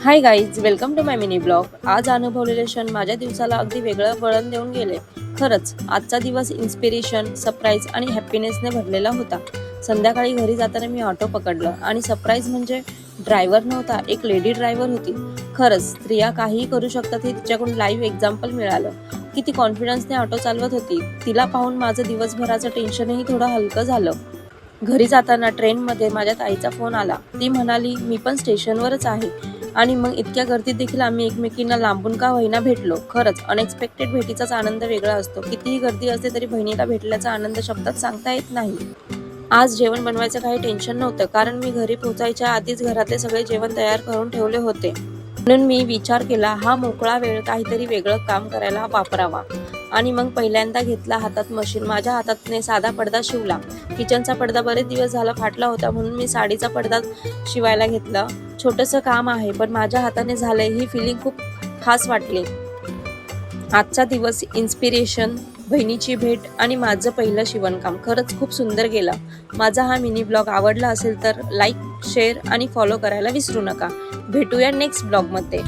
High guys, welcome to my mini blog. आज अनुभवलेले क्षण माझ्या दिवसाला अगदी वेगळं वळण देऊन गेले. खरंच आजचा दिवस इन्स्पिरेशन, सरप्राईज आणि हॅपीनेसने भरलेला होता. संध्याकाळी घरी जाताना मी ऑटो पकडलं आणि सरप्राईज म्हणजे ड्रायव्हर नव्हता, एक लेडी ड्रायव्हर होती. खरंच स्त्रिया काहीही करू शकतात हे तिच्याकडून लाईव्ह एक्झाम्पल मिळालं. किती कॉन्फिडन्सने ऑटो चालवत होती. तिला पाहून माझं दिवसभराचं टेन्शनही थोडं हलकं झालं. घरी जाताना ट्रेनमध्ये माझ्या ताईचा फोन आला. ती म्हणाली, मी पण स्टेशनवरच आहे. आणि मग इतक्या गर्दीत देखील आम्ही एकमेकींना लांबून का होईना भेटलो. खरंच अनएक्सपेक्टेड भेटीचाच आनंद वेगळा असतो. कितीही गर्दी असते तरी बहिणीला भेटल्याचा आनंद शब्दात सांगता येत नाही. आज जेवण बनवायचं काही टेन्शन नव्हतं, कारण मी घरी पोहोचायच्या आधीच घरातले सगळे जेवण तयार करून ठेवले होते. म्हणून मी विचार केला, हा मोकळा वेळ काहीतरी वेगळं काम करायला वापरावा. आणि मग पहिल्यांदा घेतला हातात मशीन. माझ्या हातातने साधा पडदा शिवला. किचनचा पडदा बरेच दिवस झाला फाटला होता, म्हणून मी साडीचा पडदा शिवायला घेतला. छोटंसं काम आहे, पण माझ्या हाताने झालंय ही फिलिंग खूप खास वाटली. आजचा दिवस इन्स्पिरेशन, बहिणीची भेट आणि माझं पहिलं शिवणकाम खरंच खूप सुंदर गेलं. माझा हा मिनी ब्लॉग आवडला असेल तर लाईक, शेअर आणि फॉलो करायला विसरू नका. भेटूया नेक्स्ट ब्लॉगमध्ये.